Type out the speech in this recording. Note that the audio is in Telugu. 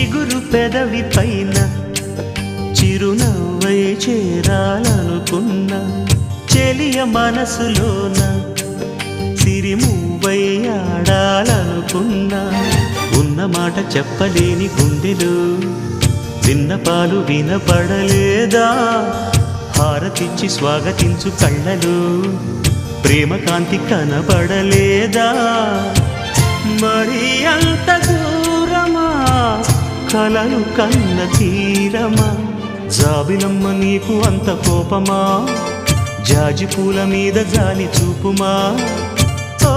చిగురు పెదవి పైన చిరునవ్వై చేరాలనుకున్నా చెలియ మనసులోన సిరిమువ్వై ఆడాలనుకున్నా ఉన్న మాట చెప్పలేని గుండెలు విన్నపాలు వినపడలేదా హారతిచ్చి స్వాగతించు కళ్ళలు ప్రేమ కాంతి కనబడలేదా మరి అంత దూరమా కలలు కన్న తీరమా జాబిలమ్మ నీకు అంత కోపమా జాజి పూల మీద జాలి చూపుమా ఓ